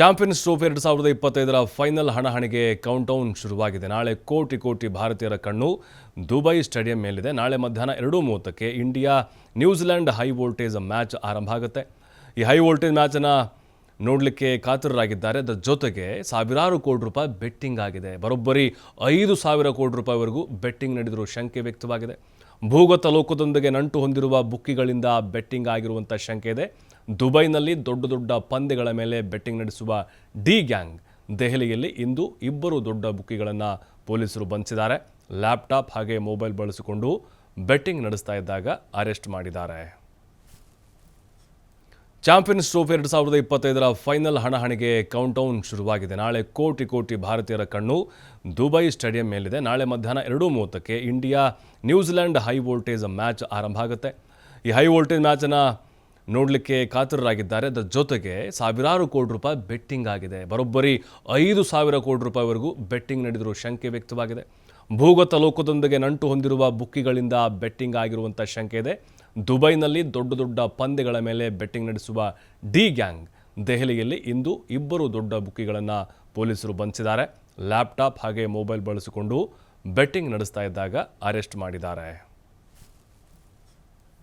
Champions trophy 2025ರ final ಹಣಾಹಣಿಗೆ countdown ಶುರುವಾಗಿದೆ. ನಾಳೆ ಕೋಟಿ ಕೋಟಿ ಭಾರತೀಯರ ಕಣ್ಣು ದುಬೈ ಸ್ಟೇಡಿಯಂ ಮೇಲಿದೆ. ನಾಳೆ ಮಧ್ಯಾಹ್ನ 2:30ಕ್ಕೆ India New Zealand high voltage match ಆರಂಭ ಆಗುತ್ತೆ. ಈ ಹೈ ವೋಲ್ಟೇಜ್ ಮ್ಯಾಚನ್ನು ನೋಡಲಿಕ್ಕೆ ಕಾತರರಾಗಿದ್ದಾರೆ. ಅದರ ಜೊತೆಗೆ ಸಾವಿರಾರು ಕೋಟಿ ರೂಪಾಯಿ ಬೆಟ್ಟಿಂಗ್ ಆಗಿದೆ. ಬರೋಬ್ಬರಿ 5,000 ಕೋಟಿ ರೂಪಾಯಿವರೆಗೂ ಬೆಟ್ಟಿಂಗ್ ನಡೆದಿರುವ ಶಂಕೆ ವ್ಯಕ್ತವಾಗಿದೆ. ಭೂಗತ ಲೋಕದೊಂದಿಗೆ ನಂಟು ಹೊಂದಿರುವ ಬುಕ್ಕಿಗಳಿಂದ ಬೆಟ್ಟಿಂಗ್ ಆಗಿರುವಂಥ ಶಂಕೆ ಇದೆ. ದುಬೈನಲ್ಲಿ ದೊಡ್ಡ ದೊಡ್ಡ ಪಂದ್ಯಗಳ ಮೇಲೆ ಬೆಟ್ಟಿಂಗ್ ನಡೆಸುವ ಡಿ ಗ್ಯಾಂಗ್ ದೆಹಲಿಯಲ್ಲಿ ಇಂದು ಇಬ್ಬರು ದೊಡ್ಡ ಬುಕ್ಕಿಗಳನ್ನು ಪೊಲೀಸರು ಬಂಧಿಸಿದ್ದಾರೆ. ಲ್ಯಾಪ್ಟಾಪ್ ಹಾಗೆ ಮೊಬೈಲ್ ಬಳಸಿಕೊಂಡು ಬೆಟ್ಟಿಂಗ್ ನಡೆಸ್ತಾ ಇದ್ದಾಗ ಅರೆಸ್ಟ್ ಮಾಡಿದ್ದಾರೆ. ಚಾಂಪಿಯನ್ಸ್ ಟ್ರೋಫಿ 2025ರ ಫೈನಲ್ ಹಣಾಹಣಿಗೆ ಕೌಂಟೌನ್ ಶುರುವಾಗಿದೆ. ನಾಳೆ ಕೋಟಿ ಕೋಟಿ ಭಾರತೀಯರ ಕಣ್ಣು ದುಬೈ ಸ್ಟೇಡಿಯಂ ಮೇಲಿದೆ. ನಾಳೆ ಮಧ್ಯಾಹ್ನ 2:30ಕ್ಕೆ India New Zealand high voltage match ಆರಂಭ ಆಗುತ್ತೆ. ಈ ಹೈ ವೋಲ್ಟೇಜ್ ಮ್ಯಾಚನ್ನು ನೋಡಲಿಕ್ಕೆ ಕಾತರರಾಗಿದ್ದಾರೆ. ಅದರ ಜೊತೆಗೆ ಸಾವಿರಾರು ಕೋಟಿ ರೂಪಾಯಿ ಬೆಟ್ಟಿಂಗ್ ಆಗಿದೆ. ಬರೋಬ್ಬರಿ 5,000 ಕೋಟಿ ರೂಪಾಯಿವರೆಗೂ ಬೆಟ್ಟಿಂಗ್ ನಡೆದಿರುವ ಶಂಕೆ ವ್ಯಕ್ತವಾಗಿದೆ. ಭೂಗತ ಲೋಕದೊಂದಿಗೆ ನಂಟು ಹೊಂದಿರುವ ಬುಕ್ಕಿಗಳಿಂದ ಬೆಟ್ಟಿಂಗ್ ಆಗಿರುವಂಥ ಶಂಕೆ ಇದೆ. ದುಬೈನಲ್ಲಿ ದೊಡ್ಡ ದೊಡ್ಡ ಪಂದ್ಯಗಳ ಮೇಲೆ ಬೆಟ್ಟಿಂಗ್ ನಡೆಸುವ ಡಿ ಗ್ಯಾಂಗ್ ದೆಹಲಿಯಲ್ಲಿ ಇಂದು ಇಬ್ಬರು ದೊಡ್ಡ ಬುಕ್ಕಿಗಳನ್ನು ಪೊಲೀಸರು ಬಂಧಿಸಿದ್ದಾರೆ. ಲ್ಯಾಪ್ಟಾಪ್ ಹಾಗೆ ಮೊಬೈಲ್ ಬಳಸಿಕೊಂಡು ಬೆಟ್ಟಿಂಗ್ ನಡೆಸ್ತಾ ಇದ್ದಾಗ ಅರೆಸ್ಟ್ ಮಾಡಿದ್ದಾರೆ.